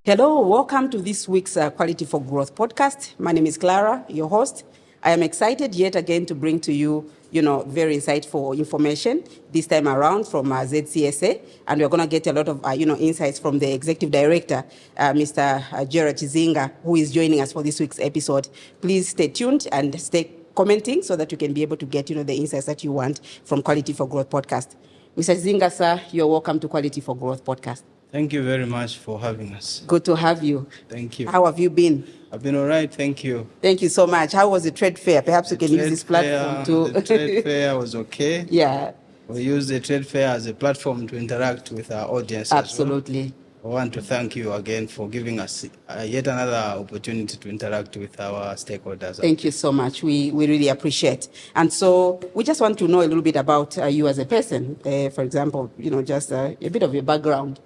Hello, welcome to this week's Quality for Growth podcast. My name is Clara, your host. I am excited yet again to bring to you, very insightful information this time around from ZCSA, and we're going to get a lot of, insights from the Executive Director, Mr. Gerald Chizinga, who is joining us for this week's episode. Please stay tuned and stay commenting so that you can be able to get, the insights that you want from Quality for Growth podcast. Mr. Chizinga, sir, you're welcome to Quality for Growth podcast. Thank you very much for having us. Good to have you. Thank you. How have you been? I've been all right, thank you. Thank you so much. How was the trade fair? Perhaps you can use this platform to... The trade fair was okay. Yeah. We use the trade fair as a platform to interact with our audience. Absolutely. I want to thank you again for giving us yet another opportunity to interact with our stakeholders. Thank you so much. We really appreciate. And so we just want to know a little bit about you as a person. For example, just a bit of your background.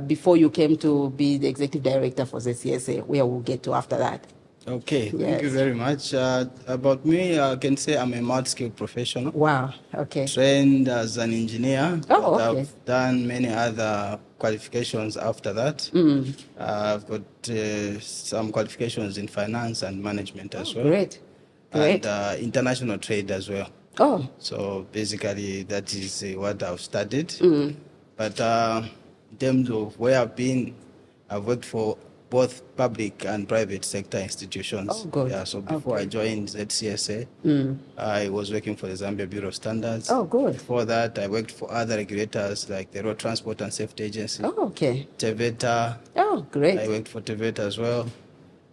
Before you came to be the Executive Director for ZCSA, where we'll get to after that. Okay, Yes. Thank you very much. About me, I can say I'm a multi-skilled professional. Wow, okay. Trained as an engineer. Oh, but okay. I've done many other qualifications after that. I've got some qualifications in finance and management as well. Great. And international trade as well. Oh. So basically that is what I've studied. But in terms of where I've been, I've worked for both public and private sector institutions. Oh, good. Yeah, so before I joined ZCSA, I was working for the Zambia Bureau of Standards. Oh, good. Before that, I worked for other regulators like the Road Transport and Safety Agency. Oh, okay. Teveta. Oh, great. I worked for Teveta as well.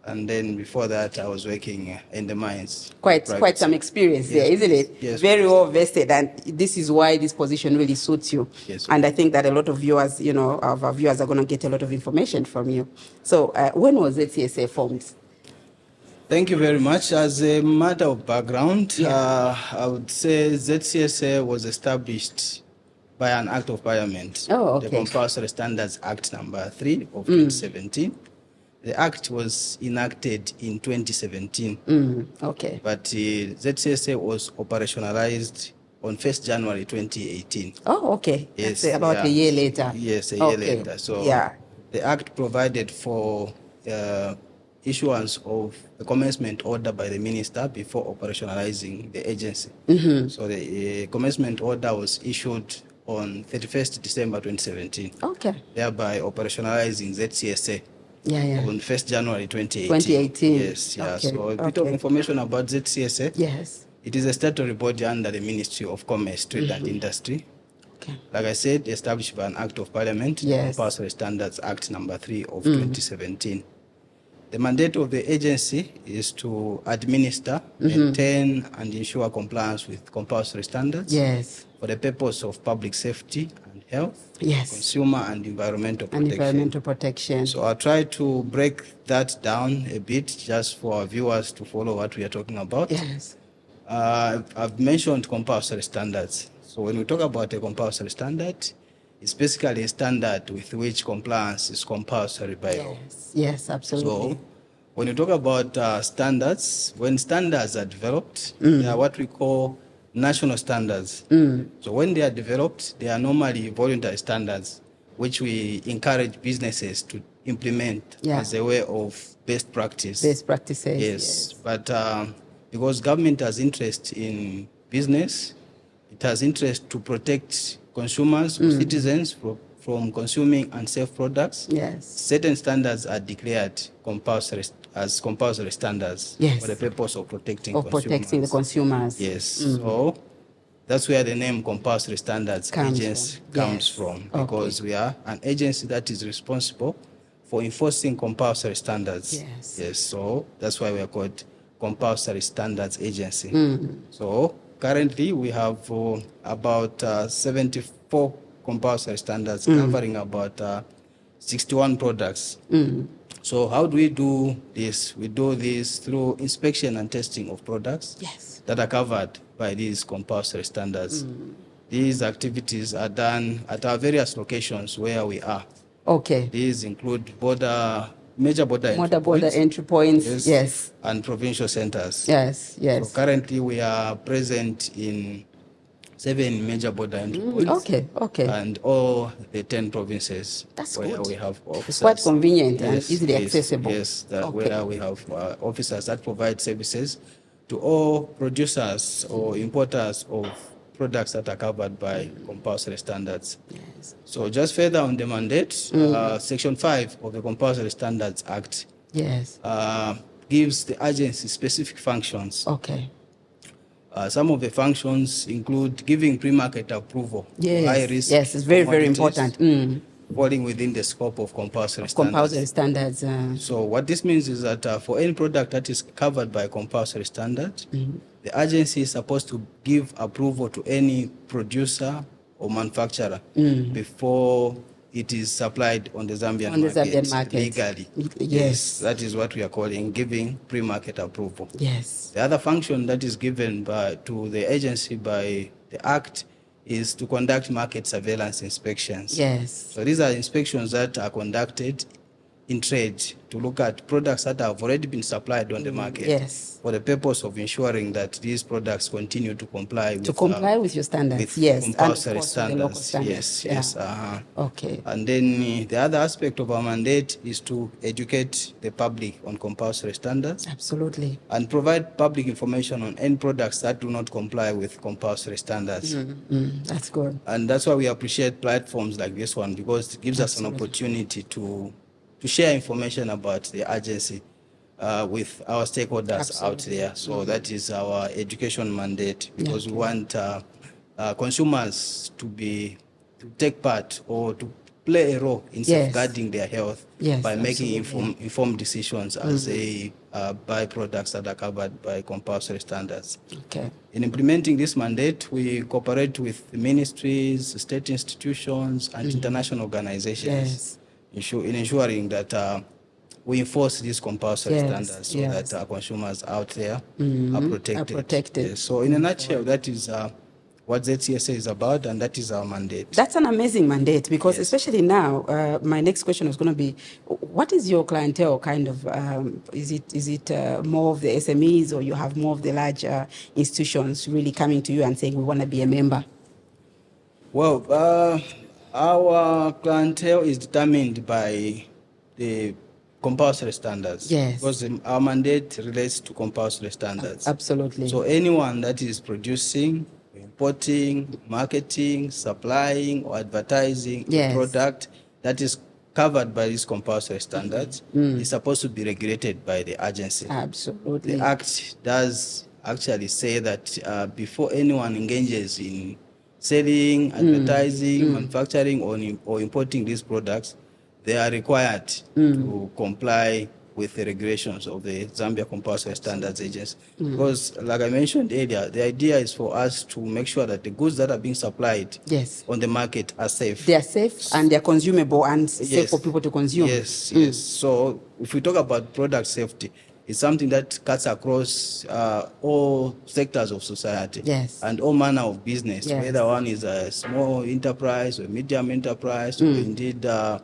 And then before that, I was working in the mines. Quite some experience there, isn't it? Yes. Very well vested, and this is why this position really suits you. Yes. And I think that a lot of viewers, of our viewers are going to get a lot of information from you. So when was ZCSA formed? Thank you very much. As a matter of background, I would say ZCSA was established by an Act of Parliament. Oh, okay. The Compulsory Standards Act number 3 of 2017. The Act was enacted in 2017. Okay. But ZCSA was operationalized on 1st January 2018. Oh, okay. Yes. That's about a year later. Yes, a year later. So the Act provided for issuance of a commencement order by the minister before operationalizing the agency. So the commencement order was issued on 31st December 2017. Okay. Thereby operationalizing ZCSA. On 1st January 2018. 2018. Yes, yeah. Okay. So a bit of information about ZCSA. Yes. It is a statutory body under the Ministry of Commerce, Trade and Industry. Okay. Like I said, established by an Act of Parliament, Yes. Compulsory Standards Act number 3 of 2017. The mandate of the agency is to administer, maintain, and ensure compliance with compulsory standards. Yes. For the purpose of public safety and health, Yes. consumer and environmental protection. Environmental protection. So I'll try to break that down a bit just for our viewers to follow what we are talking about. Yes. I've mentioned compulsory standards. So when we talk about a compulsory standard, it's basically a standard with which compliance is compulsory by law. Yes, absolutely. So when you talk about standards, when standards are developed, they are what we call national standards. So when they are developed, they are normally voluntary standards, which we encourage businesses to implement as a way of best practice. Best practices. Yes. But because government has interest in business, it has interest to protect consumers or citizens from consuming unsafe products. Yes. Certain standards are declared compulsory standards for the purpose of protecting the consumers. Yes. So that's where the name Compulsory Standards Agency comes from, because we are an agency that is responsible for enforcing compulsory standards. Yes. So that's why we are called Compulsory Standards Agency. So currently we have about 74 compulsory standards covering about 61 products. So how do we do this? We do this through inspection and testing of products that are covered by these compulsory standards. These activities are done at our various locations where we are. Okay. These include major border entry points. Yes. And provincial centers. Yes. So currently we are present in 7 major border entry points. Okay. And all the 10 provinces. That's where good. we have officers. It's quite convenient and easily accessible. Yes, where we have officers that provide services to all producers or importers of products that are covered by compulsory standards. Yes. So just further on the mandate, Section 5 of the Compulsory Standards Act gives the agency specific functions. Okay. Some of the functions include giving pre-market approval for high risk. Yes, it's very important. Falling within the scope of compulsory standards. So what this means is that for any product that is covered by compulsory standard, the agency is supposed to give approval to any producer or manufacturer before it is supplied on the Zambian market legally. Yes, that is what we are calling giving pre-market approval. Yes. The other function that is given to the agency by the Act is to conduct market surveillance inspections. Yes. So these are inspections that are conducted in trade to look at products that have already been supplied on the market. Yes. For the purpose of ensuring that these products continue to comply with your standards. With compulsory standards. Yes. Okay. And then the other aspect of our mandate is to educate the public on compulsory standards. Absolutely. And provide public information on any products that do not comply with compulsory standards. That's good. And that's why we appreciate platforms like this one, because it gives us an opportunity to share information about the agency with our stakeholders out there. So that is our education mandate, because we want consumers to take part or to play a role in safeguarding their health by making informed decisions as they buy products that are covered by compulsory standards. Okay. In implementing this mandate, we cooperate with ministries, state institutions, and international organizations in ensuring that we enforce these compulsory standards so that our consumers out there are protected. Yes. So in a nutshell, that is what ZCSA is about, and that is our mandate. That's an amazing mandate, because especially now, my next question was going to be, what is your clientele kind of? Is it more of the SMEs, or you have more of the large institutions really coming to you and saying, we want to be a member? Well, our clientele is determined by the compulsory standards. Yes. Because our mandate relates to compulsory standards. Absolutely. So anyone that is producing, importing, marketing, supplying, or advertising a product that is covered by these compulsory standards is supposed to be regulated by the agency. Absolutely. The Act does actually say that before anyone engages in selling, advertising, manufacturing, or importing these products, they are required to comply with the regulations of the Zambia Compulsory Standards Agency. Because, like I mentioned earlier, the idea is for us to make sure that the goods that are being supplied on the market are safe. They are safe and they are consumable and safe for people to consume. Yes. So if we talk about product safety, it's something that cuts across all sectors of society and all manner of business, whether one is a small enterprise or a medium enterprise or indeed a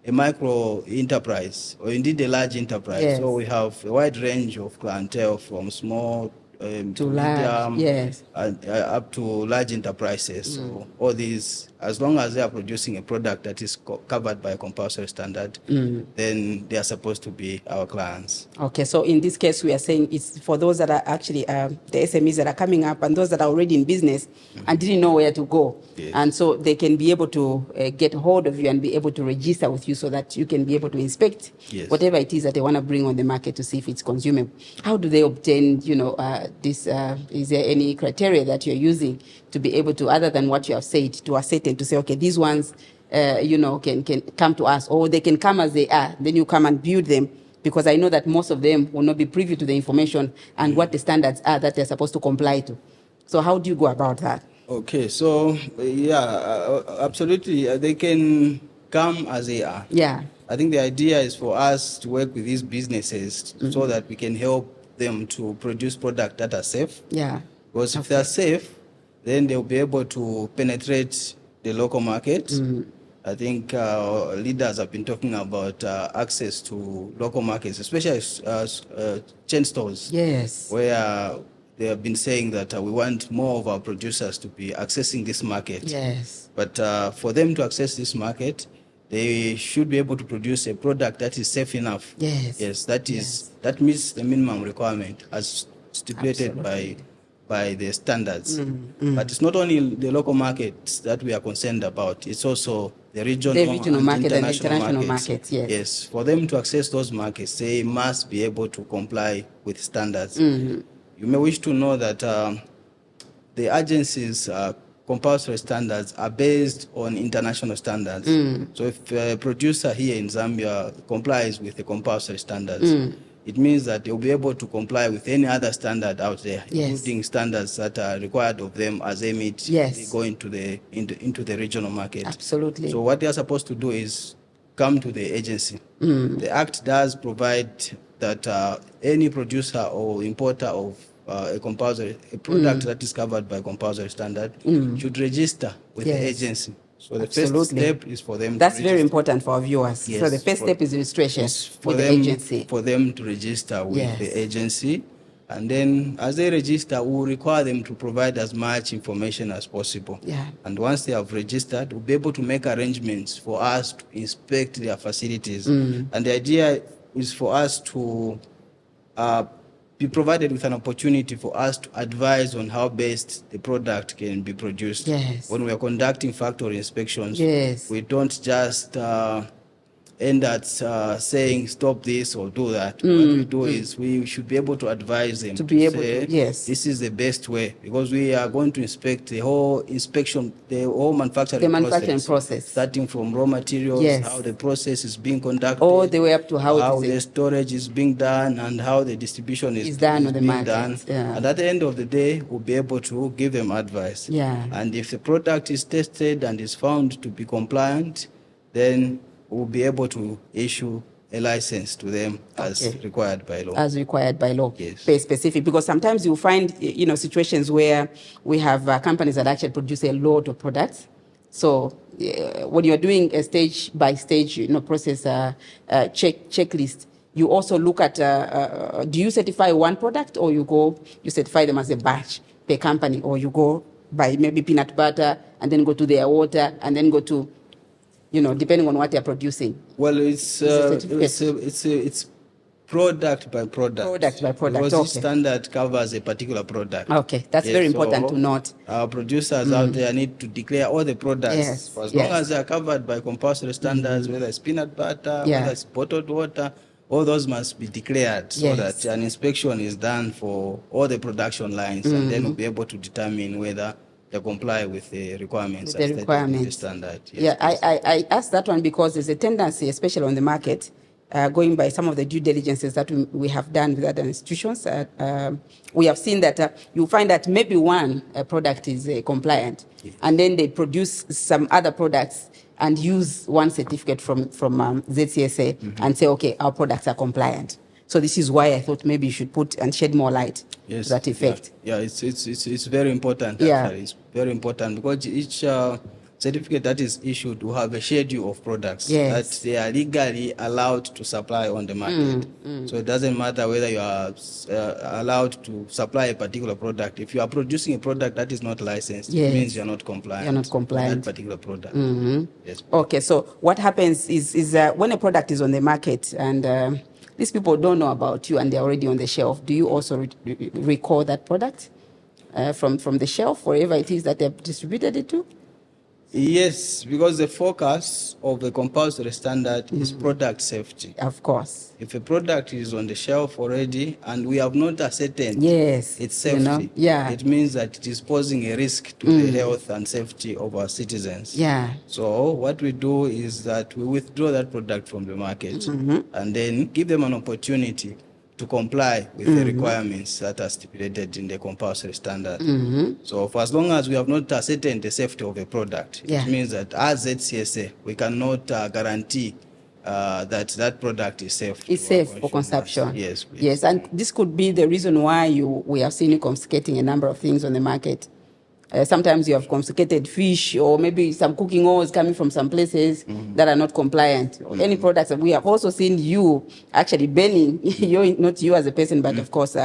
micro enterprise or indeed a large enterprise. So we have a wide range of clientele from small to large, medium, up to large enterprises. So all these, as long as they are producing a product that is covered by a compulsory standard, then they are supposed to be our clients. Okay, so in this case, we are saying it's for those that are actually the SMEs that are coming up and those that are already in business and didn't know where to go. And so they can be able to get hold of you and be able to register with you so that you can be able to inspect whatever it is that they want to bring on the market to see if it's consumable. How do they obtain, this? Is there any criteria that you're using to be able to, other than what you have said, to ascertain, to say, okay, these ones, can come to us, or they can come as they are, then you come and build them? Because I know that most of them will not be privy to the information and what the standards are that they're supposed to comply to. So how do you go about that? Okay, so absolutely, they can come as they are. I think the idea is for us to work with these businesses so that we can help them to produce products that are safe. Because if they are safe, then they'll be able to penetrate the local market. I think leaders have been talking about access to local markets, especially chain stores, where they have been saying that we want more of our producers to be accessing this market. Yes. But for them to access this market, they should be able to produce a product that is safe enough. Yes. Yes, that meets the minimum requirement as stipulated by the standards. But it's not only the local markets that we are concerned about, it's also the regional market and international markets. Yes. Yes, for them to access those markets, they must be able to comply with standards. You may wish to know that the agency's compulsory standards are based on international standards. So if a producer here in Zambia complies with the compulsory standards, it means that they'll be able to comply with any other standard out there, including standards that are required of them as they meet they go into the regional market. Absolutely. So what they are supposed to do is come to the agency. The Act does provide that any producer or importer of a product that is covered by compulsory standard should register with the agency. So the first step is for them That's very important for our viewers. Yes, so the first step is registration with the agency. For them to register with the agency. And then as they register, we will require them to provide as much information as possible. And once they have registered, we'll be able to make arrangements for us to inspect their facilities. And the idea is for us to be provided with an opportunity for us to advise on how best the product can be produced. When we are conducting factory inspections, we don't just end at saying stop this or do that. What we do is we should be able to advise them to say, this is the best way, because we are going to inspect the whole manufacturing process, starting from raw materials, how the process is being conducted, all the way up to how the storage is being done and how the distribution is done on the being market. Done. And at the end of the day, we'll be able to give them advice. And if the product is tested and is found to be compliant, then we'll be able to issue a license to them as required by law. As required by law. Very specific, because sometimes you find, situations where we have companies that actually produce a lot of products. So when you're doing a stage by stage, process checklist, you also look at, do you certify one product, or you certify them as a batch per company, or you go by maybe peanut butter and then go to their water and then go to, depending on what they're producing. Well, it's product by product. Product by product. Because each standard covers a particular product. That's very important to note. Our producers out there need to declare all the products. For as long as they are covered by compulsory standards, whether it's peanut butter, whether it's bottled water, all those must be declared so that an inspection is done for all the production lines, and then we'll be able to determine whether they comply with the requirements. The standard. I asked that one because there's a tendency, especially on the market, going by some of the due diligences that we have done with other institutions. We have seen that you find that maybe one product is compliant, and then they produce some other products and use one certificate from ZCSA and say, okay, our products are compliant. So this is why I thought maybe you should put and shed more light to that effect. It's very important. Actually. It's very important because each certificate that is issued will have a schedule of products that they are legally allowed to supply on the market. So it doesn't matter whether you are allowed to supply a particular product. If you are producing a product that is not licensed, it means you're not compliant. You're not compliant. With that particular product. Okay, so what happens is when a product is on the market and these people don't know about you and they're already on the shelf, do you also record that product from the shelf, wherever it is that they've distributed it to? Yes, because the focus of the compulsory standard is product safety. Of course. If a product is on the shelf already and we have not ascertained its safety, it means that it is posing a risk to the health and safety of our citizens. So what we do is that we withdraw that product from the market and then give them an opportunity to comply with the requirements that are stipulated in the compulsory standard. So for as long as we have not ascertained the safety of a product, it means that as ZCSA, we cannot guarantee that product is safe. It's safe for consumption. Yes, please. Yes, and this could be the reason why we have seen you confiscating a number of things on the market. Sometimes you have confiscated fish, or maybe some cooking oils coming from some places that are not compliant. Any products that we have also seen you actually banning, not you as a person, but of course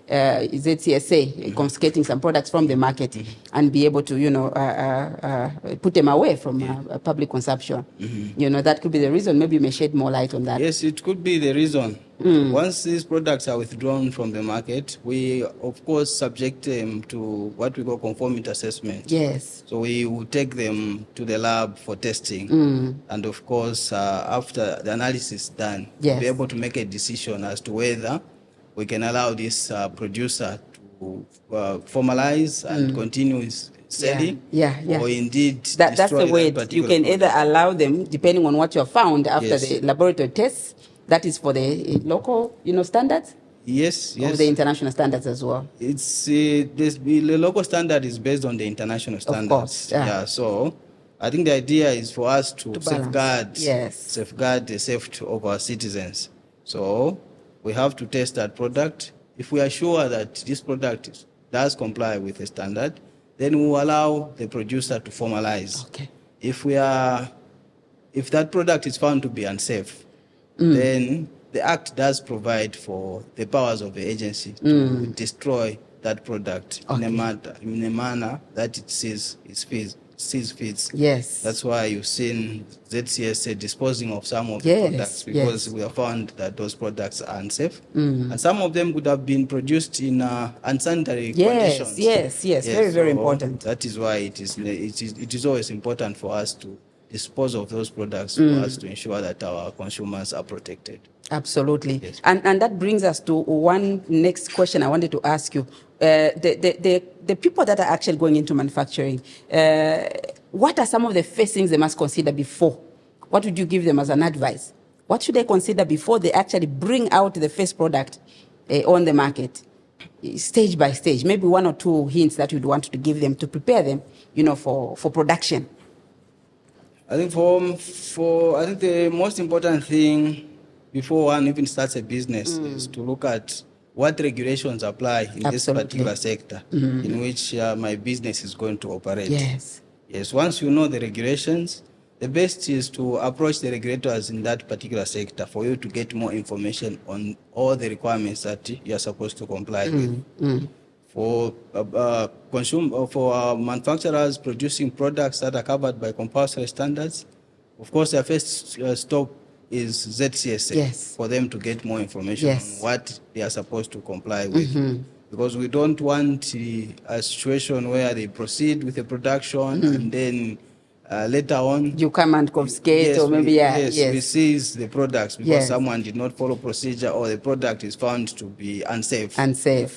ZCSA confiscating some products from the market and be able to, put them away from public consumption. That could be the reason. Maybe you may shed more light on that. Yes, it could be the reason. Once these products are withdrawn from the market, we of course subject them to what we call conformity assessment. Yes. So we will take them to the lab for testing, and of course after the analysis is done, we'll be able to make a decision as to whether we can allow this producer to formalize and continue selling, or indeed that's the way you can either allow them, depending on what you have found after the laboratory tests. That is for the local, standards. Yes. Or the international standards as well. It's the local standard is based on the international standards. Of course. Yeah. So I think the idea is for us to safeguard the safety of our citizens. So we have to test that product. If we are sure that this product does comply with the standard, then we will allow the producer to formalize. Okay. If that product is found to be unsafe, then the Act does provide for the powers of the agency to destroy that product in a manner that it sees fits. Yes. That's why you've seen ZCSA disposing of some of the products, because we have found that those products are unsafe. And some of them could have been produced in unsanitary conditions. Yes, very important. That is why it is always important for us to dispose of those products for us to ensure that our consumers are protected. Absolutely. Yes. And that brings us to one next question I wanted to ask you. The people that are actually going into manufacturing, what are some of the first things they must consider before? What would you give them as an advice? What should they consider before they actually bring out the first product on the market, stage by stage? Maybe one or two hints that you'd want to give them to prepare them, for production. I think I think the most important thing before one even starts a business is to look at what regulations apply in this particular sector in which my business is going to operate. Yes. Once you know the regulations, the best is to approach the regulators in that particular sector for you to get more information on all the requirements that you are supposed to comply with. For manufacturers producing products that are covered by compulsory standards, of course, their first stop is ZCSA for them to get more information on what they are supposed to comply with. Because we don't want a situation where they proceed with the production and then later on you come and confiscate, or maybe we seize the products because someone did not follow procedure, or the product is found to be unsafe.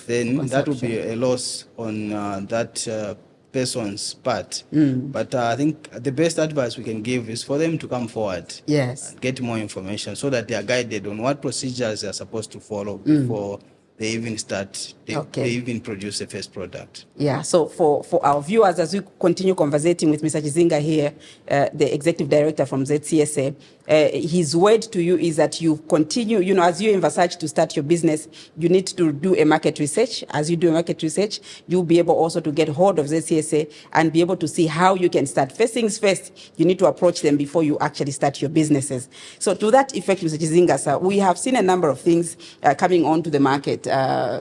Then that would be a loss on that person's part. But I think the best advice we can give is for them to come forward and get more information so that they are guided on what procedures they are supposed to follow before they even start, they even produce the first product. Yeah, so for our viewers, as we continue conversating with Mr. Chizinga here, the Executive Director from ZCSA, his word to you is that you continue, as you envisage to start your business, you need to do a market research. As you do a market research, you'll be able also to get hold of ZCSA and be able to see how you can start. First things first, you need to approach them before you actually start your businesses. So to that effect, Mr. Chizinga, sir, we have seen a number of things coming onto the market.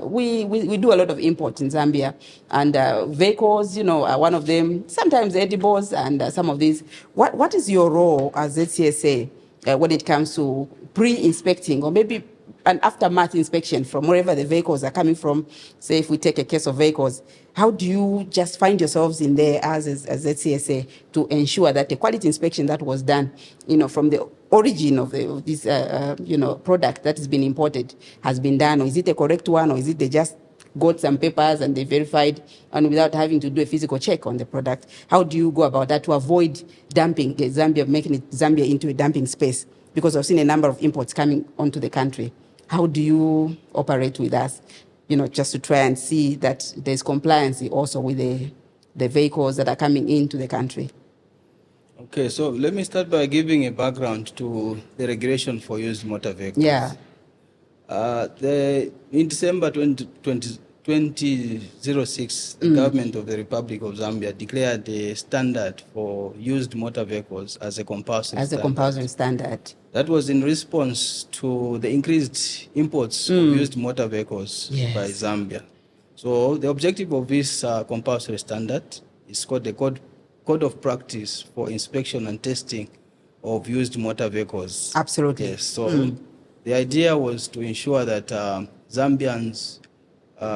We do a lot of imports in Zambia, and vehicles, are one of them, sometimes edibles and some of these. What is your role as ZCSA when it comes to pre-inspecting or maybe an aftermath inspection from wherever the vehicles are coming from? Say if we take a case of vehicles, how do you just find yourselves in there as ZCSA to ensure that the quality inspection that was done, from the origin of this product that has been imported has been done, or is it a correct one, or is it they just got some papers and they verified and without having to do a physical check on the product? How do you go about that to avoid dumping Zambia, making Zambia into a dumping space? Because I've seen a number of imports coming onto the country. How do you operate with us, just to try and see that there's compliance also with the vehicles that are coming into the country? Okay, so let me start by giving a background to the regulation for used motor vehicles. Yeah. In December 2020, 2006, the government of the Republic of Zambia declared the standard for used motor vehicles as a compulsory standard. As a compulsory standard. That was in response to the increased imports of used motor vehicles by Zambia. So the objective of this compulsory standard is called the Code of Practice for Inspection and Testing of Used Motor Vehicles. Absolutely. Yes. So the idea was to ensure that Zambians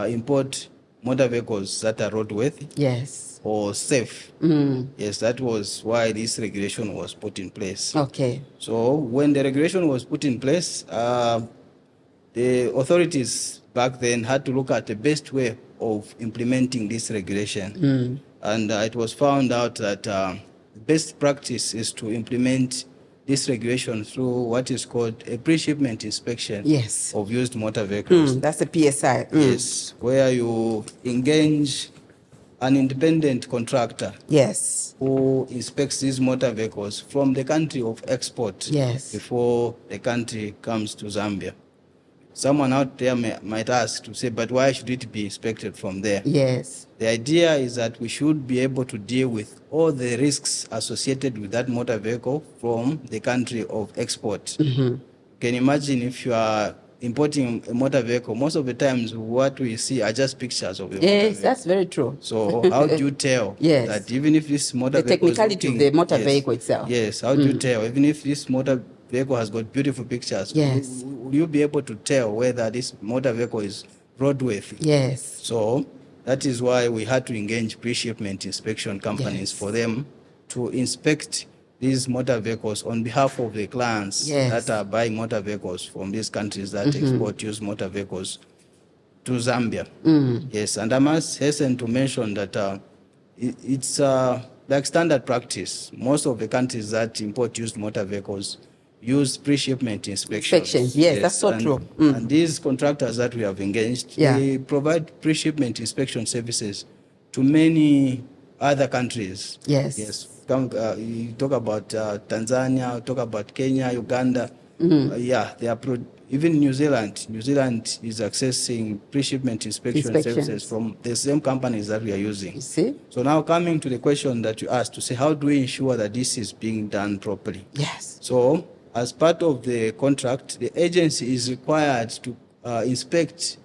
import motor vehicles that are roadworthy. Yes. Or safe. Yes, that was why this regulation was put in place. Okay. So when the regulation was put in place, the authorities back then had to look at the best way of implementing this regulation. And it was found out that the best practice is to implement this regulation through what is called a pre-shipment inspection of used motor vehicles. That's a PSI. Yes, where you engage an independent contractor who inspects these motor vehicles from the country of export before the country comes to Zambia. Someone out there might ask to say, but why should it be inspected from there? Yes. The idea is that we should be able to deal with all the risks associated with that motor vehicle from the country of export. You can imagine if you are importing a motor vehicle, most of the times what we see are just pictures of the motor vehicle. Yes, that's very true. So how do you tell that even if this motor vehicle is technicality of the motor vehicle itself? Yes, how do you tell even if this motor vehicle has got beautiful pictures? Yes. Will you be able to tell whether this motor vehicle is roadworthy? Yes. So that is why we had to engage pre-shipment inspection companies for them to inspect these motor vehicles on behalf of the clients that are buying motor vehicles from these countries that export used motor vehicles to Zambia. Yes, and I must hasten to mention that it's like standard practice. Most of the countries that import used motor vehicles use pre-shipment inspections. Yes, that's so true. And these contractors that we have engaged, they provide pre-shipment inspection services to many other countries. Yes. You talk about Tanzania, talk about Kenya, Uganda. They are even New Zealand. New Zealand is accessing pre-shipment inspection services from the same companies that we are using. You see? So now coming to the question that you asked to say, how do we ensure that this is being done properly? Yes. So as part of the contract, the agency is required to inspect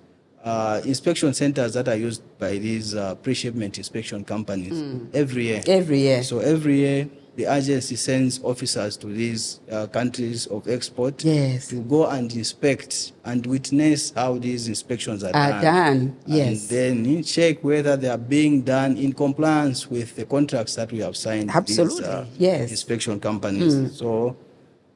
inspection centers that are used by these pre-shipment inspection companies every year. Every year. So every year, the agency sends officers to these countries of export to go and inspect and witness how these inspections are done. And then check whether they are being done in compliance with the contracts that we have signed with these inspection companies. So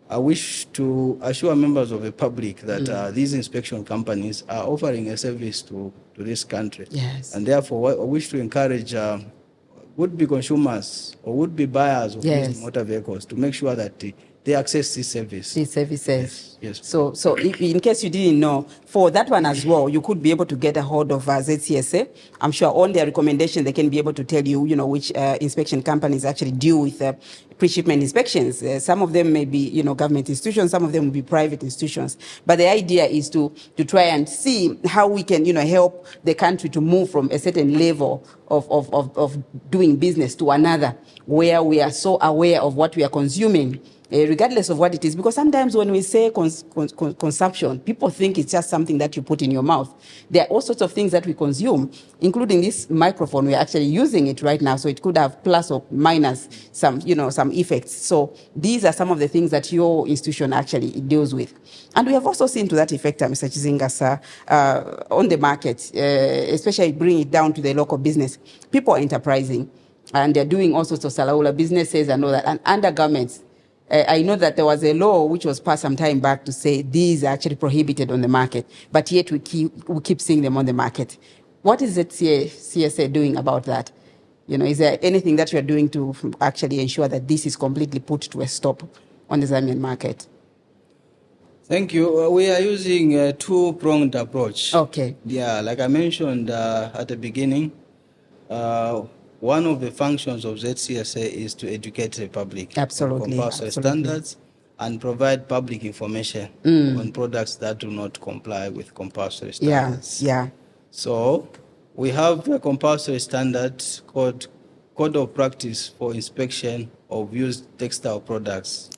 I wish to assure members of the public that these inspection companies are offering a service to this country. Yes. And therefore, I wish to encourage would-be consumers or would-be buyers of these motor vehicles to make sure that they access this service. These services. Yes. So in case you didn't know, for that one as well, you could be able to get a hold of ZCSA. I'm sure on their recommendation, they can be able to tell you, which inspection companies actually deal with pre-shipment inspections. Some of them may be, government institutions. Some of them will be private institutions. But the idea is to try and see how we can, help the country to move from a certain level of doing business to another, where we are so aware of what we are consuming, regardless of what it is. Because sometimes when we say consumption, people think it's just something that you put in your mouth. There are all sorts of things that we consume, including this microphone. We're actually using it right now, so it could have plus or minus some effects. So these are some of the things that your institution actually deals with. And we have also seen to that effect, Mr. Chizinga, sir, on the market, especially bring it down to the local business. People are enterprising, and they're doing all sorts of salaula businesses and all that, and under governments. I know that there was a law which was passed some time back to say these are actually prohibited on the market, but yet we keep seeing them on the market. What is ZCSA doing about that? Is there anything that you are doing to actually ensure that this is completely put to a stop on the Zambian market? Thank you. We are using a two-pronged approach. Okay. Yeah, like I mentioned at the beginning, one of the functions of ZCSA is to educate the public on compulsory standards and provide public information on products that do not comply with compulsory standards. So we have a compulsory standard called Code of Practice for Inspection of Used Textile Products,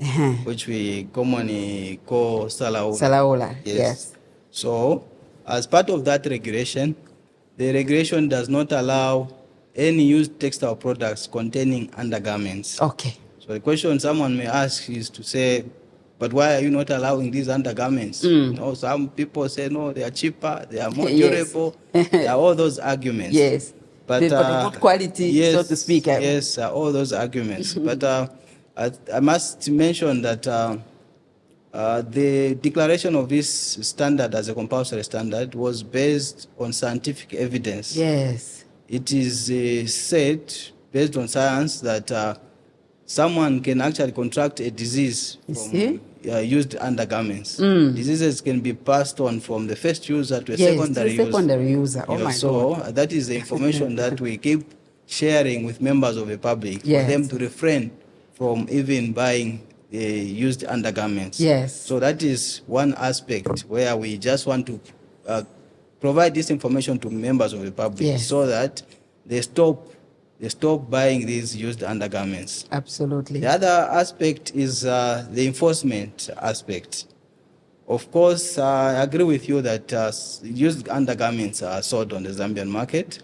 which we commonly call Salaula. Salaula, yes. So as part of that regulation, the regulation does not allow any used textile products containing undergarments. Okay. So the question someone may ask is to say, but why are you not allowing these undergarments? You know, some people say, no, they are cheaper, they are more durable. There are all those arguments. Yes. But they've got good quality, yes, so to speak. Yes, all those arguments. But I must mention that the declaration of this standard as a compulsory standard was based on scientific evidence. Yes. It is said, based on science, that someone can actually contract a disease from used undergarments. Diseases can be passed on from the first user to a secondary user. Oh, my God. So that is the information that we keep sharing with members of the public for them to refrain from even buying used undergarments. Yes. So that is one aspect where we just want to provide this information to members of the public so that they stop buying these used undergarments. Absolutely. The other aspect is the enforcement aspect. Of course, I agree with you that used undergarments are sold on the Zambian market,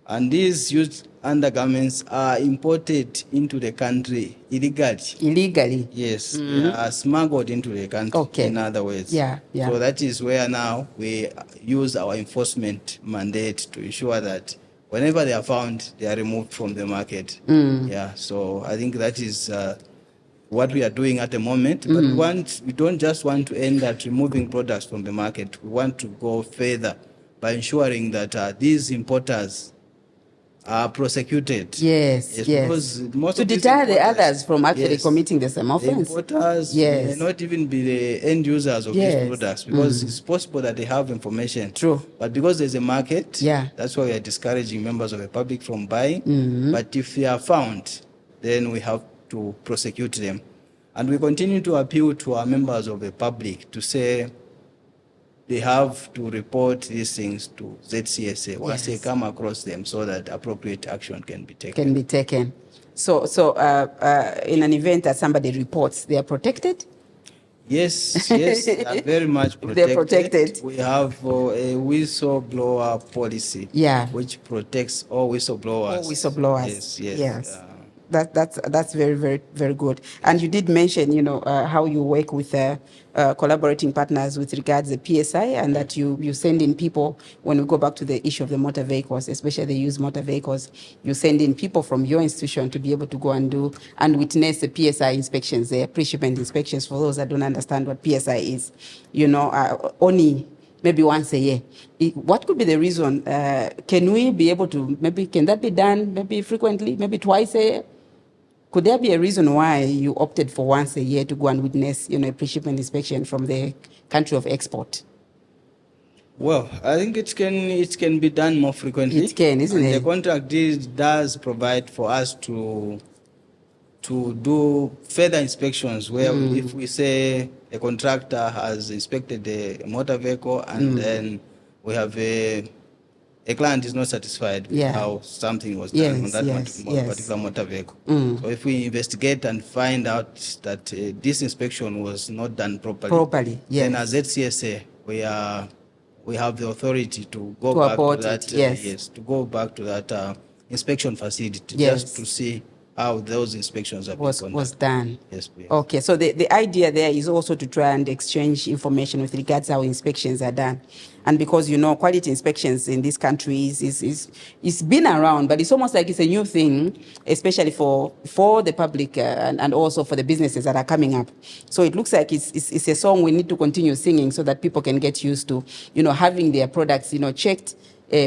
and these used undergarments are imported into the country illegally. Illegally? Yes, they are smuggled into the country, in other words. So that is where now we use our enforcement mandate to ensure that whenever they are found, they are removed from the market. So I think that is what we are doing at the moment. But we don't just want to end at removing products from the market. We want to go further by ensuring that these importers are prosecuted. Yes. Because most to deter the others from actually committing the same offense. The importers may not even be the end users of these products, because it's possible that they have information. True. But because there's a market, that's why we are discouraging members of the public from buying. But if they are found, then we have to prosecute them. And we continue to appeal to our members of the public to say they have to report these things to ZCSA once they come across them, so that appropriate action can be taken. So in an event that somebody reports, they are protected? Yes, they are very much protected. They're protected. We have a whistleblower policy, which protects all whistleblowers. All whistleblowers. Yes. That's very, very, very good. And you did mention, how you work with collaborating partners with regards to the PSI, and that you send in people. When we go back to the issue of the motor vehicles, especially the used motor vehicles, you send in people from your institution to be able to go and do and witness the PSI inspections, the pre-shipment inspections. For those that don't understand what PSI is, only maybe once a year. What could be the reason? Can we be able to, can that be done maybe frequently, maybe twice a year? Could there be a reason why you opted for once a year to go and witness, a pre-shipment inspection from the country of export? Well, I think it can be done more frequently. It can, isn't it? The contract does provide for us to do further inspections where if we say a contractor has inspected a motor vehicle and then we have a client is not satisfied with how something was done on that particular motor vehicle. So if we investigate and find out that this inspection was not done properly, then as ZCSA, we have the authority to go back to that, to go back to that inspection facility just to see how those inspections was done. Yes, please. Okay, so the idea there is also to try and exchange information with regards to how inspections are done. And because, quality inspections in this country is been around, but it's almost like it's a new thing, especially for the public and also for the businesses that are coming up. So it looks like it's a song we need to continue singing so that people can get used to, having their products, checked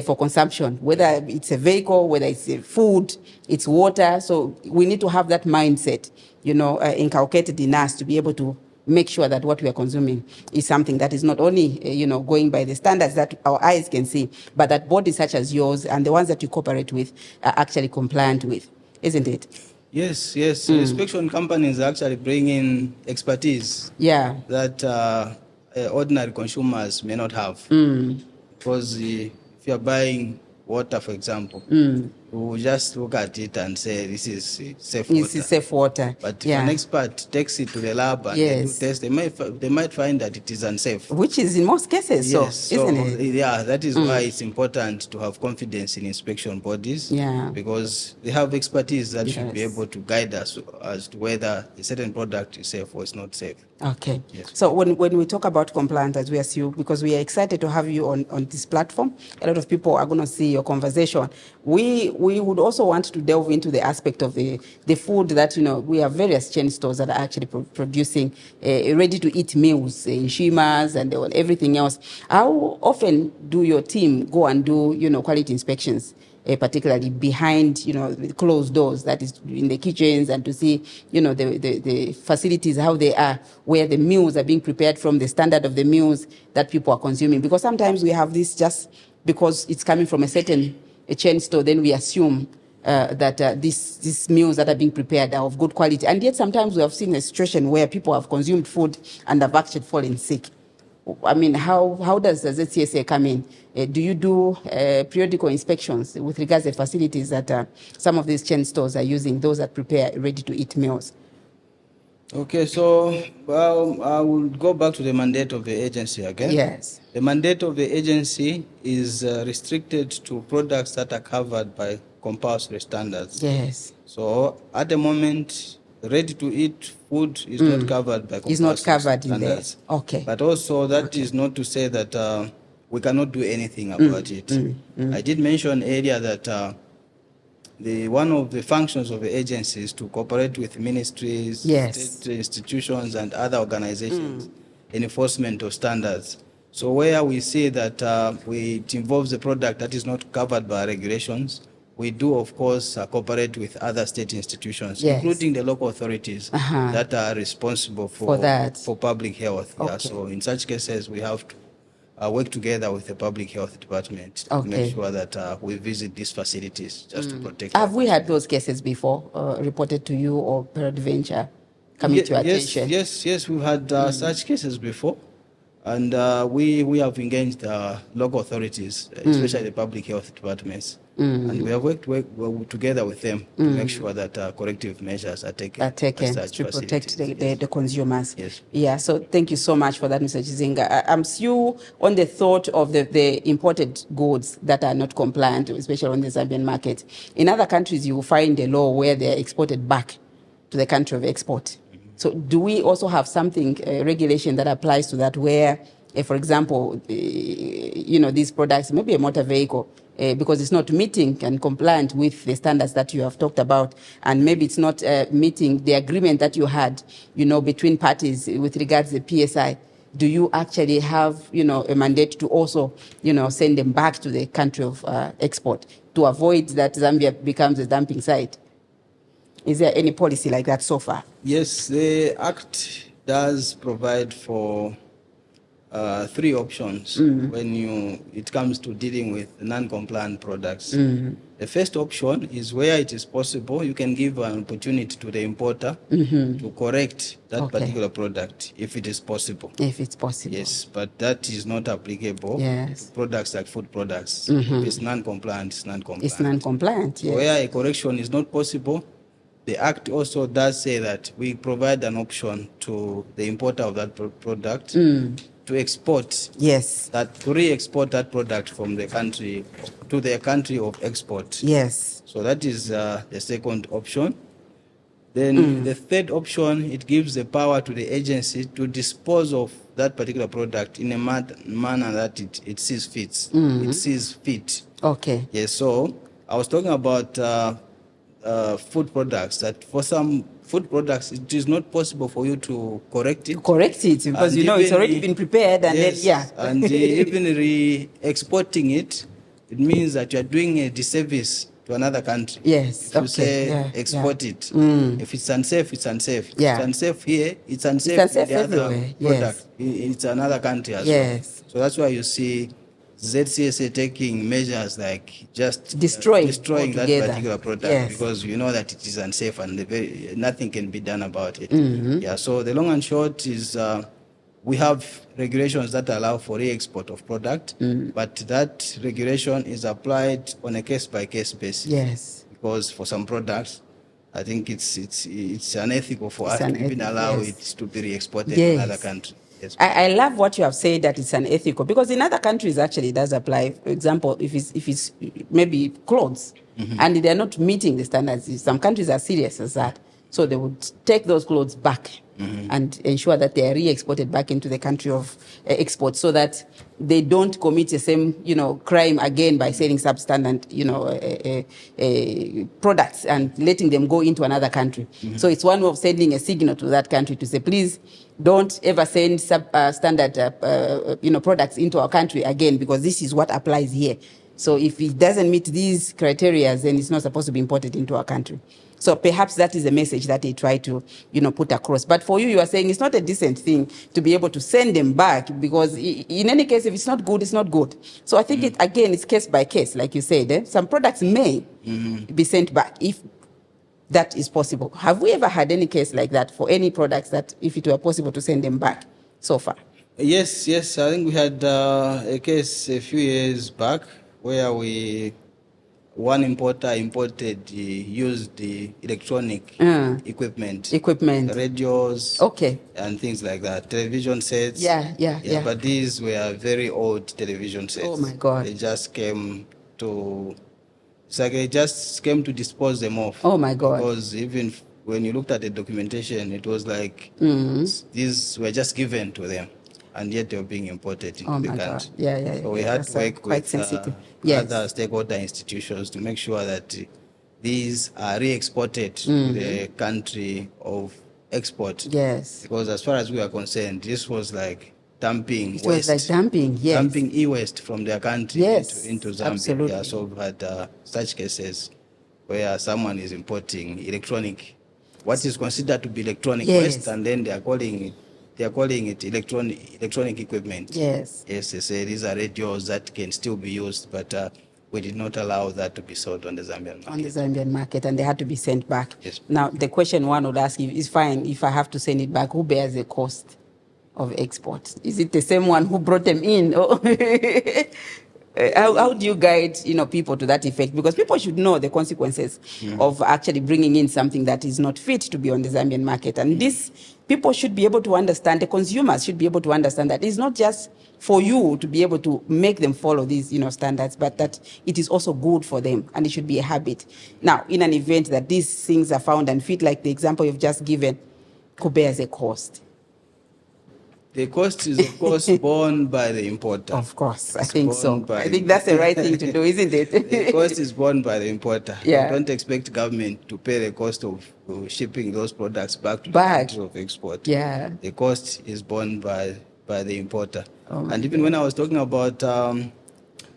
for consumption, whether it's a vehicle, whether it's food, it's water. So we need to have that mindset, inculcated in us to be able to make sure that what we are consuming is something that is not only, going by the standards that our eyes can see, but that bodies such as yours and the ones that you cooperate with are actually compliant with, isn't it? Yes. Inspection companies actually bring in expertise that ordinary consumers may not have. Because if you are buying water, for example, we will just look at it and say this is safe water. This is safe water. But if an expert takes it to the lab and they do tests, they might find that it is unsafe. Which is in most cases isn't it? Yeah, that is why it's important to have confidence in inspection bodies. Yeah. Because they have expertise that should be able to guide us as to whether a certain product is safe or it's not safe. Okay. Yes. So when we talk about compliance, as we assume, because we are excited to have you on this platform, a lot of people are going to see your conversation. We would also want to delve into the aspect of the food that, we have various chain stores that are actually producing ready-to-eat meals, shimas and everything else. How often do your team go and do, quality inspections? Particularly behind, with closed doors, that is in the kitchens, and to see, the facilities, how they are, where the meals are being prepared from, the standard of the meals that people are consuming. Because sometimes we have this just because it's coming from a certain chain store, then we assume that these meals that are being prepared are of good quality. And yet sometimes we have seen a situation where people have consumed food and have actually fallen sick. I mean, how does the ZCSA come in? Do you do periodical inspections with regards to the facilities that some of these chain stores are using, those that prepare ready-to-eat meals? Okay, so, I will go back to the mandate of the agency again. Yes. The mandate of the agency is restricted to products that are covered by compulsory standards. Yes. So, at the moment, ready-to-eat food is not covered by compulsory standards. It's not covered in there. Okay. But also, that is not to say that we cannot do anything about it. I did mention earlier that one of the functions of the agency is to cooperate with ministries, state institutions, and other organizations in enforcement of standards. So where we see that it involves a product that is not covered by regulations, we do, of course, cooperate with other state institutions, including the local authorities that are responsible for public health. Okay. Yeah, so in such cases, we have to work together with the public health department to make sure that we visit these facilities just to protect. Have we had those cases before reported to you or peradventure coming to your attention? Yes, we've had such cases before. And we have engaged local authorities, especially the public health departments. And we have worked together with them to make sure that corrective measures are taken to protect the consumers. Yes. Yeah, so thank you so much for that, Mr. Chizinga. I'm still on the thought of the imported goods that are not compliant, especially on the Zambian market. In other countries, you will find a law where they are exported back to the country of export. So do we also have something, regulation that applies to that where, for example, these products, maybe a motor vehicle, because it's not meeting and compliant with the standards that you have talked about, and maybe it's not meeting the agreement that you had, between parties with regards to the PSI, do you actually have, a mandate to also, send them back to the country of export to avoid that Zambia becomes a dumping site? Is there any policy like that so far? Yes, the Act does provide for 3 options when it comes to dealing with non-compliant products. The first option is where it is possible, you can give an opportunity to the importer to correct that particular product if it is possible. If it's possible. Yes, but that is not applicable to products like food products. If it's non-compliant, it's non-compliant. It's non-compliant, yes. Where a correction is not possible, the Act also does say that we provide an option to the importer of that product to export, to re-export that product from the country to the country of export. Yes. So that is the second option. Then the third option, it gives the power to the agency to dispose of that particular product in a manner that it sees fit. It sees fit. Okay. Yes. So I was talking about food products, that for some food products it is not possible for you to correct it. Because it's already been prepared and and even re-exporting it means that you are doing a disservice to another country. Yes. If you say export it. If it's unsafe, it's unsafe. Yeah. If it's unsafe here, it's unsafe in the other product. It's another country as well. So that's why you see ZCSA taking measures like just destroying that particular product because you know that it is unsafe and nothing can be done about it. Yeah. So the long and short is we have regulations that allow for re-export of product, but that regulation is applied on a case-by-case basis. Yes. Because for some products, I think it's unethical for us to even allow it to be re-exported to another country. Yes. I love what you have said, that it's unethical, because in other countries actually it does apply. For example, if it's maybe clothes and they're not meeting the standards, some countries are serious as that. So they would take those clothes back and ensure that they are re-exported back into the country of export, so that they don't commit the same, crime again by selling substandard, products and letting them go into another country. So it's one way of sending a signal to that country to say, please don't ever send substandard, products into our country again, because this is what applies here. So if it doesn't meet these criteria, then it's not supposed to be imported into our country. So perhaps that is a message that they try to, put across. But for you are saying it's not a decent thing to be able to send them back, because in any case, if it's not good, it's not good. So I think it's case by case, like you said. Some products may be sent back if that is possible. Have we ever had any case like that for any products that if it were possible to send them back so far? Yes. I think we had a case a few years back where one importer imported used the electronic equipment, radios, and things like that, television sets. Yeah. But these were very old television sets. Oh my God! They just came to dispose them off. Oh my God! Because even when you looked at the documentation, it was like these were just given to them, and yet they were being imported into the country. Yeah. So we had to work with other stakeholder institutions to make sure that these are re-exported to the country of export. Yes. Because as far as we are concerned, this was like dumping waste. It was like dumping, yes. Dumping e-waste from their country into Zambia. Absolutely. Yeah, so we've had such cases where someone is importing what is considered to be electronic waste, and then they are calling it electronic equipment. Yes. Yes, they say these are radios that can still be used, but we did not allow that to be sold on the Zambian market. On the Zambian market, and they had to be sent back. Yes. Now, the question one would ask you is, fine, if I have to send it back, who bears the cost of export? Is it the same one who brought them in? How do you guide, people to that effect? Because people should know the consequences of actually bringing in something that is not fit to be on the Zambian market. And this, people should be able to understand, the consumers should be able to understand that it's not just for you to be able to make them follow these, standards, but that it is also good for them, and it should be a habit. Now, in an event that these things are found unfit, like the example you've just given, who bears a cost? The cost is, of course, borne by the importer. Of course, I think so. I think that's the right thing to do, isn't it? The cost is borne by the importer. Yeah. Don't expect government to pay the cost of shipping those products back to the country of export. Yeah. The cost is borne by the importer. And even when I was talking about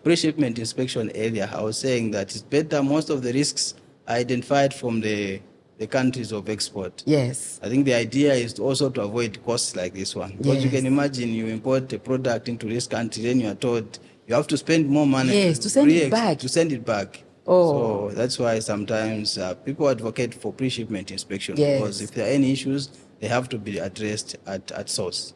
pre-shipment inspection earlier, I was saying that it's better most of the risks are identified from the countries of export. Yes. I think the idea is also to avoid costs like this one. Because you can imagine you import a product into this country, then you are told you have to spend more money to send it back. So that's why sometimes people advocate for pre-shipment inspection. Because if there are any issues, they have to be addressed at source.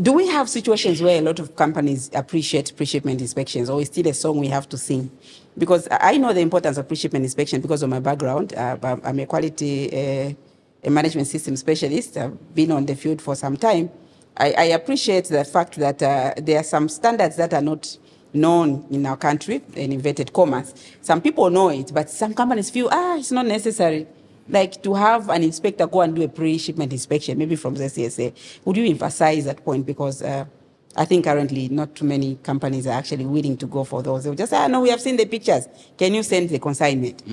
Do we have situations where a lot of companies appreciate pre-shipment inspections, or is still a song we have to sing? Because I know the importance of pre-shipment inspection because of my background. I'm a quality a management system specialist. I've been on the field for some time. I appreciate the fact that there are some standards that are not known in our country, in inverted commas. Some people know it, but some companies feel, it's not necessary. Like to have an inspector go and do a pre-shipment inspection, maybe from ZCSA. Would you emphasize that point? Because I think currently not too many companies are actually willing to go for those. They'll just say, no, we have seen the pictures. Can you send the consignment?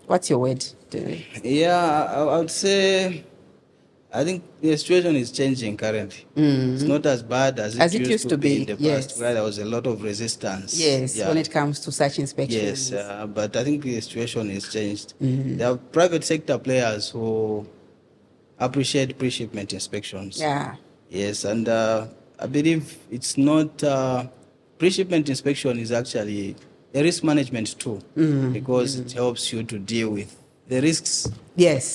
What's your word? Yeah, I would say, I think the situation is changing currently. It's not as bad as it used to be in the past, where there was a lot of resistance. Yes, when it comes to such inspections. Yes, but I think the situation has changed. There are private sector players who appreciate pre-shipment inspections. Yeah. Yes, and I believe it's not, pre-shipment inspection is actually a risk management tool because it helps you to deal with the risks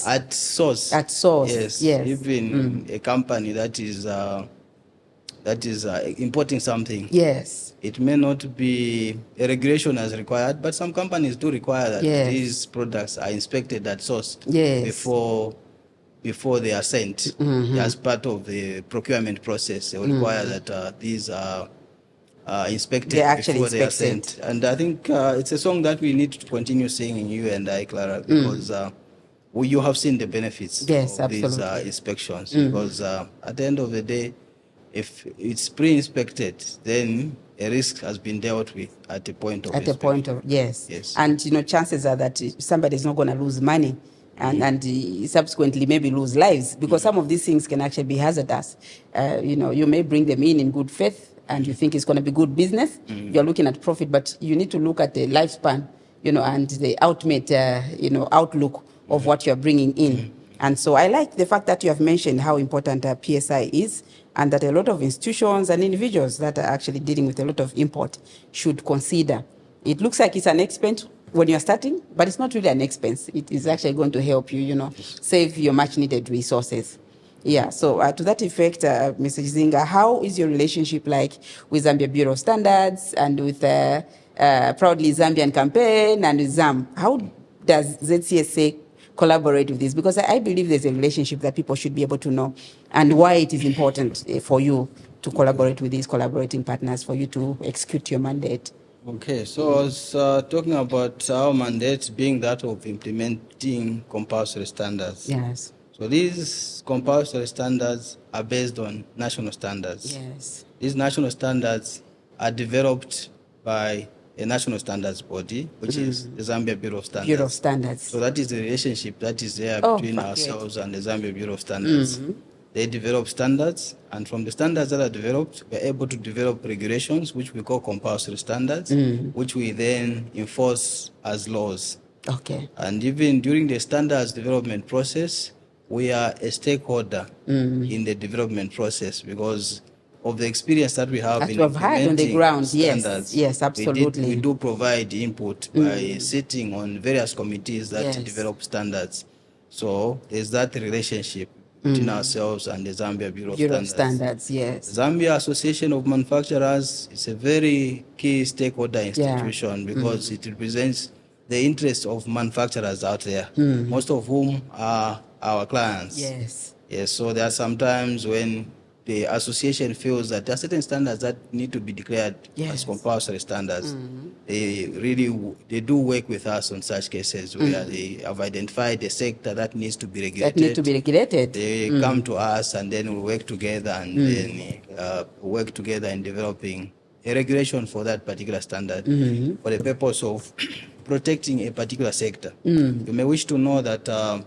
at source. At source, yes. Even a company that is that is importing something. Yes. It may not be a regulation as required, but some companies do require that these products are inspected at source before they are sent as part of the procurement process. They require that these are inspected before they are sent. And I think it's a song that we need to continue singing, you and I, Clara, because you have seen the benefits of these inspections. Because at the end of the day, if it's pre-inspected, then a risk has been dealt with at the point of inspection. At the point of, yes. And, chances are that somebody is not going to lose money and subsequently maybe lose lives, because some of these things can actually be hazardous. You may bring them in good faith and you think it's going to be good business. You're looking at profit, but you need to look at the lifespan, and the ultimate, outlook of what you're bringing in. And so I like the fact that you have mentioned how important PSI is, and that a lot of institutions and individuals that are actually dealing with a lot of import should consider. It looks like it's an expense when you're starting, but it's not really an expense. It is actually going to help you, save your much needed resources. Yeah, so to that effect, Mr. Chizinga, how is your relationship like with Zambia Bureau of Standards and with Proudly Zambian campaign and with ZAM? How does ZCSA collaborate with this? Because I believe there's a relationship that people should be able to know, and why it is important for you to collaborate with these collaborating partners for you to execute your mandate. Okay, so I was talking about our mandate being that of implementing compulsory standards. Yes. So these compulsory standards are based on national standards. Yes. These national standards are developed by a national standards body, which is the Zambia Bureau of Standards. Bureau of Standards. So that is the relationship that is there between ourselves and the Zambia Bureau of Standards. They develop standards, and from the standards that are developed, we're able to develop regulations, which we call compulsory standards, which we then enforce as laws. Okay. And even during the standards development process, we are a stakeholder in the development process because of the experience that we have in implementing on the ground. Standards. Yes, absolutely. We do provide input by sitting on various committees that develop standards. So there's that relationship between ourselves and the Zambia Bureau of Standards. Yes. Zambia Association of Manufacturers is a very key stakeholder institution because it represents the interests of manufacturers out there, most of whom are our clients. Yes. Yes. So there are some times when the association feels that there are certain standards that need to be declared as compulsory standards. They do work with us on such cases where they have identified a sector that needs to be regulated. They come to us and then we work together and then work together in developing a regulation for that particular standard for the purpose of protecting a particular sector. You may wish to know that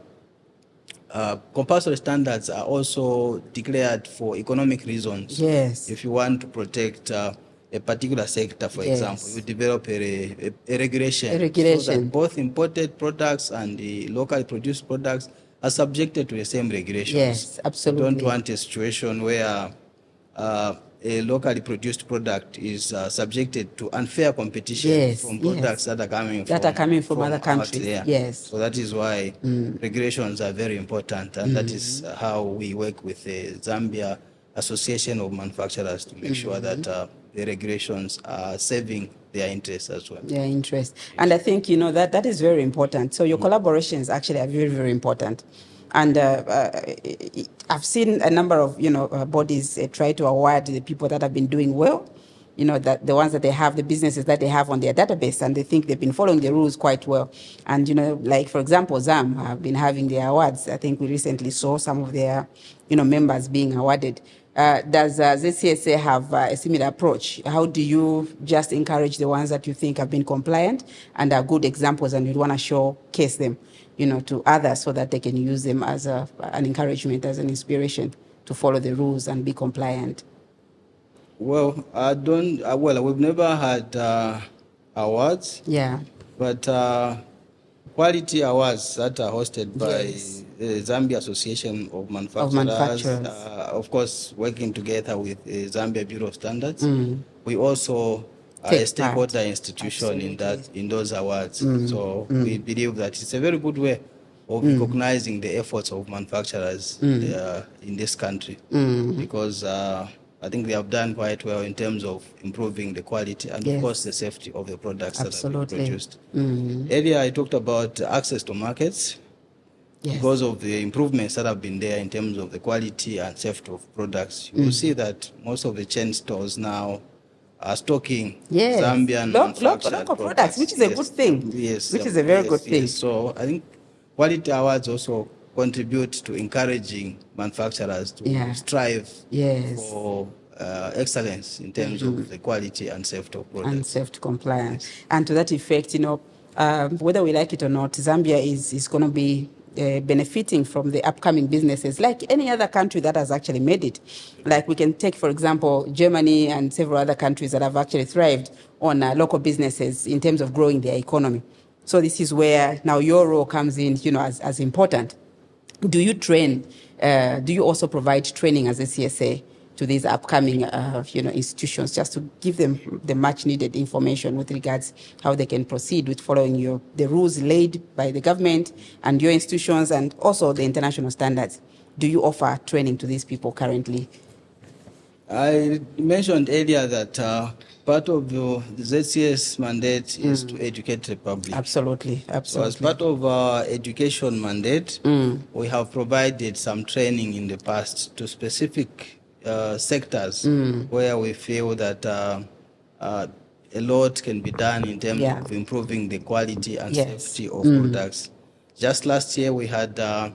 compulsory standards are also declared for economic reasons. Yes. If you want to protect a particular sector, for example, you develop a regulation. So that both imported products and the locally produced products are subjected to the same regulations. Yes, absolutely. You don't want a situation where a locally produced product is subjected to unfair competition from products that are coming from other countries. Yes. So that is why regulations are very important, and that is how we work with the Zambia Association of Manufacturers to make sure that the regulations are serving their interests as well. Their interests. Yes. And I think, that is very important. So your collaborations actually are very, very important. And I've seen a number of, bodies try to award the people that have been doing well, that the ones that they have, the businesses that they have on their database, and they think they've been following the rules quite well. And, like, for example, ZAM have been having their awards. I think we recently saw some of their, members being awarded. Does ZCSA have a similar approach? How do you just encourage the ones that you think have been compliant and are good examples and you want to showcase them, to others so that they can use them as an encouragement, as an inspiration to follow the rules and be compliant? Well, we've never had awards. Yeah. But quality awards that are hosted by the Zambia Association of Manufacturers. Of course, working together with the Zambia Bureau of Standards. We also are a stakeholder institution in those awards. So we believe that it's a very good way of recognizing the efforts of manufacturers in this country, because I think they have done quite well in terms of improving the quality and, of course, the safety of the products that have been produced. Earlier, I talked about access to markets. Because of the improvements that have been there in terms of the quality and safety of products. You will see that most of the chain stores now are stocking Zambian manufactured local products, which is a good thing. Which is a very good thing. So I think quality awards also contribute to encouraging manufacturers to strive for excellence in terms of the quality and safety of products. And safety compliance. And to that effect, whether we like it or not, Zambia is going to be benefiting from the upcoming businesses like any other country that has actually made it. Like we can take, for example, Germany and several other countries that have actually thrived on local businesses in terms of growing their economy. So this is where now your role comes in, as important. Do you train? Do you also provide training as a ZCSA to these upcoming, institutions, just to give them the much needed information with regards how they can proceed with following the rules laid by the government and your institutions and also the international standards? Do you offer training to these people currently? I mentioned earlier that part of the ZCS mandate is to educate the public. Absolutely. So as part of our education mandate, we have provided some training in the past to specific sectors where we feel that a lot can be done in terms of improving the quality and safety of products. Just last year, we had a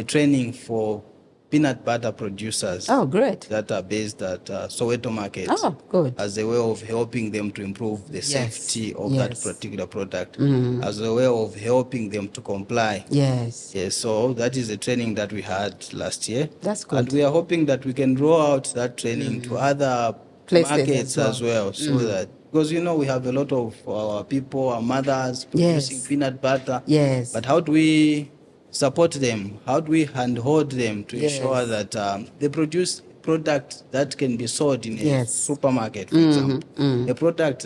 training for peanut butter producers. Oh, great. That are based at Soweto Market. Oh, good. As a way of helping them to improve the safety of that particular product. As a way of helping them to comply. Yes. So that is the training that we had last year. That's good. And we are hoping that we can roll out that training to other places markets as well. So that, because we have a lot of our people, our mothers producing peanut butter. Yes. But how do we support them? How do we handhold them to ensure that they produce product that can be sold in a supermarket, for example? A product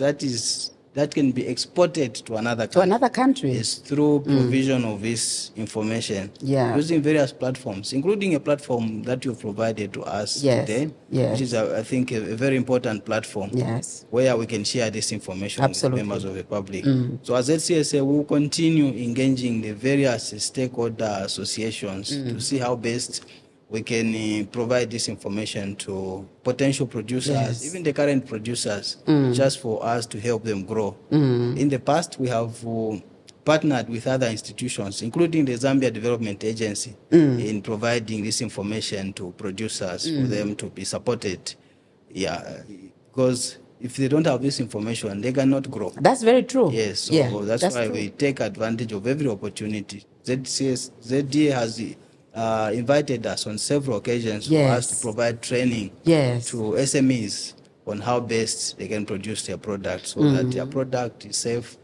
that can be exported to another country. To another country. Is through provision of this information. Using various platforms, including a platform that you've provided to us today, which is, I think, a very important platform where we can share this information with members of the public. So as ZCSA, we will continue engaging the various stakeholder associations to see how best we can provide this information to potential producers, even the current producers, just for us to help them grow. In the past, we have partnered with other institutions, including the Zambia Development Agency, in providing this information to producers for them to be supported. Because if they don't have this information, they cannot grow. That's very true. Yes, so that's why we take advantage of every opportunity. ZDA has invited us on several occasions for us to provide training to SMEs on how best they can produce their product so that their product is safe.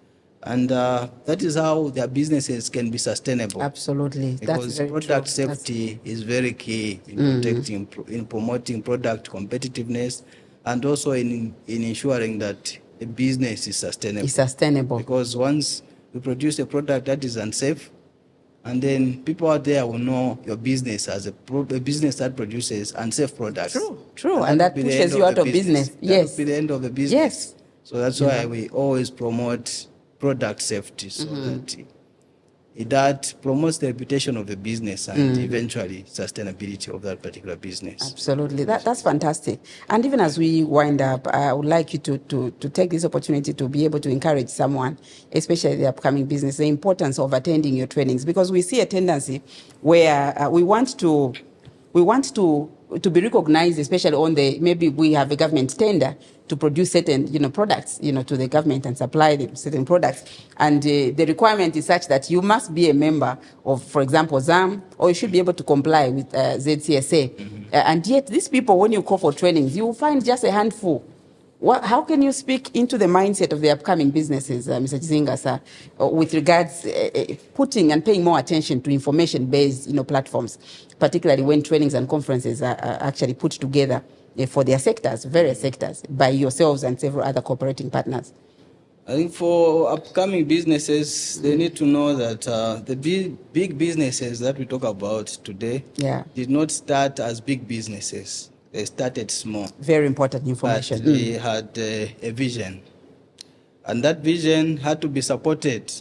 And that is how their businesses can be sustainable. Absolutely. Because product safety is very key in protecting, in promoting product competitiveness, and also in ensuring that a business is sustainable. It's sustainable. Because once you produce a product that is unsafe, and then people out there will know your business as a business that produces unsafe products. True. And that pushes you out of business. That will be the end of the business. Yes. So that's why we always promote product safety, so that promotes the reputation of the business and eventually sustainability of that particular business. Absolutely. That's fantastic. And even as we wind up, I would like you to take this opportunity to be able to encourage someone, especially the upcoming business, the importance of attending your trainings, because we see a tendency where we want to be recognized, especially on maybe we have a government tender to produce certain, products, to the government and supply them certain products. And the requirement is such that you must be a member of, for example, ZAM, or you should be able to comply with ZCSA. And yet these people, when you call for trainings, you will find just a handful. How can you speak into the mindset of the upcoming businesses, Mr. Chizinga, sir, with regards putting and paying more attention to information-based, platforms, particularly when trainings and conferences are actually put together for their sectors, various sectors, by yourselves and several other cooperating partners? I think for upcoming businesses, they need to know that the big businesses that we talk about today did not start as big businesses. they started small. Very important information. But they had a vision. And that vision had to be supported.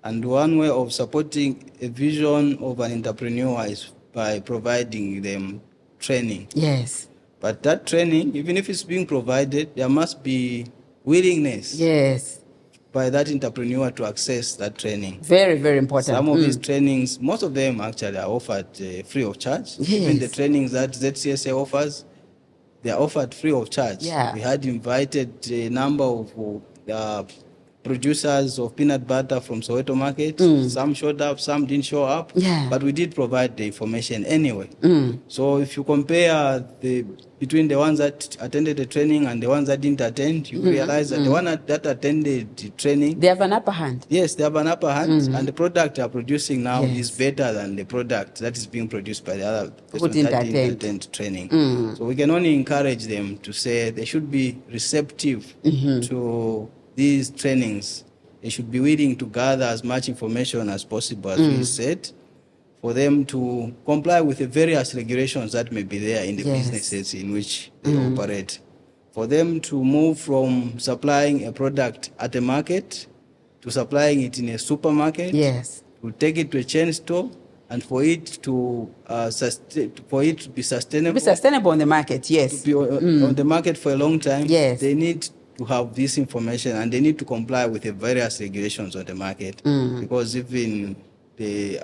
And one way of supporting a vision of an entrepreneur is by providing them training. Yes. But that training, even if it's being provided, there must be willingness. Yes. By that entrepreneur to access that training. Very, very important. Some of these trainings, most of them actually are offered free of charge. Yes. Even the trainings that ZCSA offers, they are offered free of charge. Yeah. We had invited a number of producers of peanut butter from Soweto Market. Some showed up, some didn't show up. Yeah. But we did provide the information anyway. So if you compare between the ones that attended the training and the ones that didn't attend, you realize that the one that attended the training, they have an upper hand. Yes, they have an upper hand, and the product they are producing now is better than the product that is being produced by the other persons that didn't attend training. So we can only encourage them to say they should be receptive to these trainings. They should be willing to gather as much information as possible, as we said, for them to comply with the various regulations that may be there in the businesses in which they operate. For them to move from supplying a product at a market to supplying it in a supermarket, to take it to a chain store, and for it to be sustainable. To be sustainable on the market, yes. To be on the market for a long time, yes. They need to have this information and they need to comply with the various regulations on the market. Because even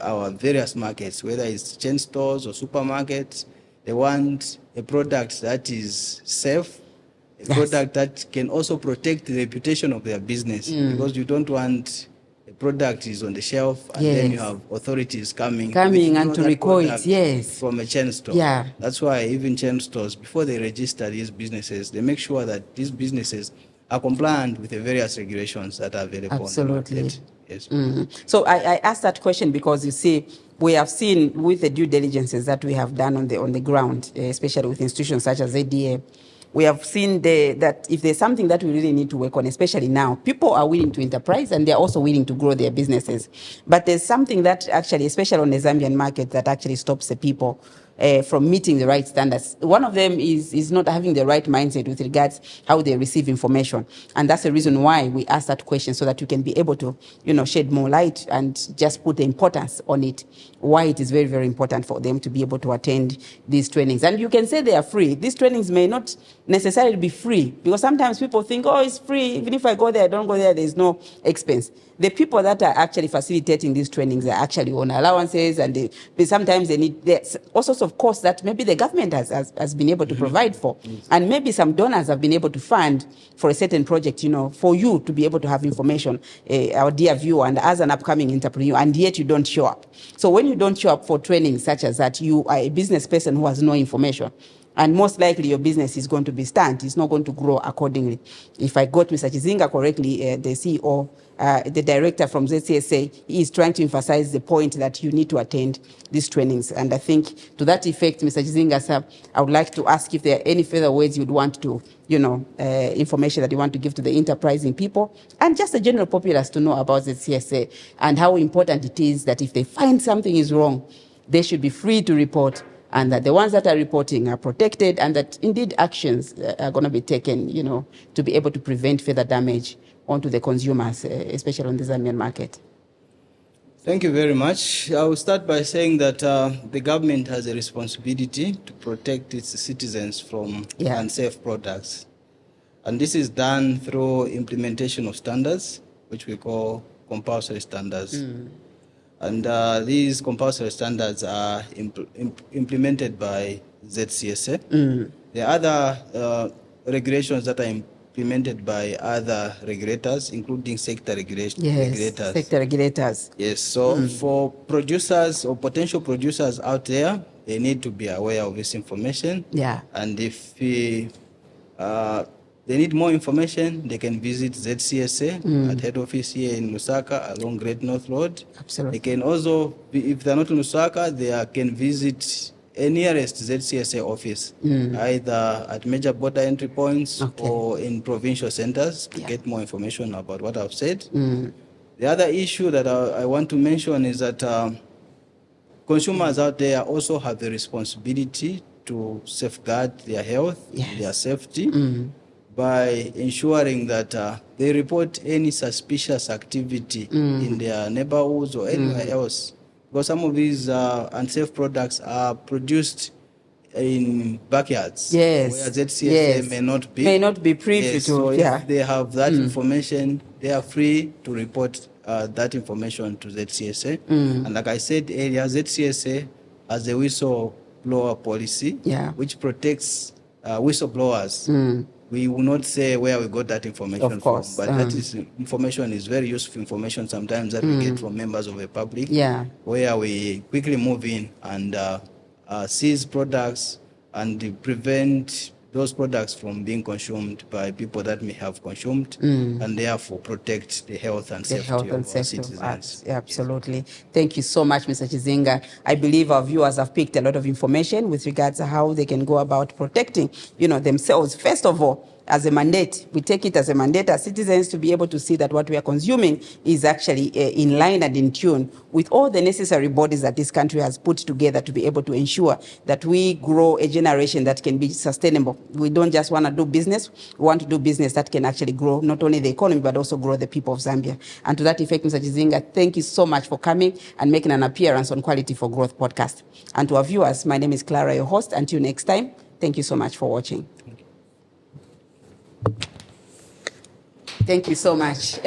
our various markets, whether it's chain stores or supermarkets, they want a product that is safe, a product that can also protect the reputation of their business. Because you don't want a product is on the shelf and then you have authorities coming and to recall it, from a chain store. That's why even chain stores, before they register these businesses, they make sure that these businesses are compliant with the various regulations that are available on the market. Yes. So I asked that question because you see, we have seen with the due diligences that we have done on the ground, especially with institutions such as ZDA, we have seen that if there's something that we really need to work on, especially now, people are willing to enterprise and they're also willing to grow their businesses. But there's something that actually, especially on the Zambian market, that actually stops the people from meeting the right standards. One of them is not having the right mindset with regards how they receive information. And that's the reason why we ask that question, so that you can be able to, shed more light and just put the importance on it, why it is very, very important for them to be able to attend these trainings. And you can say they are free. These trainings may not necessarily be free, because sometimes people think, oh, it's free. Even if I go there, I don't go there, there's no expense. The people that are actually facilitating these trainings are actually on allowances, and sometimes they need all sorts of costs that maybe the government has been able to provide for. And maybe some donors have been able to fund for a certain project, for you to be able to have information, our dear viewer, and as an upcoming entrepreneur, and yet you don't show up. So when you don't show up for training such as that, you are a business person who has no information. And most likely your business is going to be stunned. It's not going to grow accordingly. If I got Mr. Chizinga correctly, the CEO, the director from ZCSA, he is trying to emphasize the point that you need to attend these trainings. And I think to that effect, Mr. Chizinga, sir, I would like to ask if there are any further ways you'd want to, information that you want to give to the enterprising people and just the general populace to know about ZCSA and how important it is that if they find something is wrong, they should be free to report, and that the ones that are reporting are protected, and that indeed actions are going to be taken, to be able to prevent further damage onto the consumers, especially on the Zambian market. Thank you very much. I will start by saying that the government has a responsibility to protect its citizens from unsafe products. And this is done through implementation of standards, which we call compulsory standards. And these compulsory standards are implemented by ZCSA. There are other regulations that are implemented by other regulators, including sector regulators. Sector regulators. Yes, so for producers or potential producers out there, they need to be aware of this information. And if they need more information, they can visit ZCSA at head office here in Lusaka along Great North Road. Absolutely. They can also, if they're not in Lusaka, they can visit a nearest ZCSA office, either at major border entry points or in provincial centers to get more information about what I've said. The other issue that I want to mention is that consumers out there also have the responsibility to safeguard their health, their safety, by ensuring that they report any suspicious activity in their neighborhoods or anywhere else. Because some of these unsafe products are produced in backyards where ZCSA may not be privy to. So if they have that information, they are free to report that information to ZCSA. And like I said earlier, ZCSA has a whistleblower policy which protects whistleblowers. We will not say where we got that information from, but that is information is very useful information sometimes that we get from members of the public, where we quickly move in and seize products and prevent those products from being consumed by people that may have consumed, and therefore protect the health and safety of our citizens. Absolutely. Thank you so much, Mr. Chizinga. I believe our viewers have picked a lot of information with regards to how they can go about protecting, themselves. First of all, as a mandate, we take it as a mandate as citizens to be able to see that what we are consuming is actually in line and in tune with all the necessary bodies that this country has put together to be able to ensure that we grow a generation that can be sustainable. We don't just want to do business, we want to do business that can actually grow not only the economy but also grow the people of Zambia. And to that effect, Mr. Chizinga, thank you so much for coming and making an appearance on Quality for Growth podcast. And to our viewers, my name is Clara, your host. Until next time, thank you so much for watching. Thank you so much.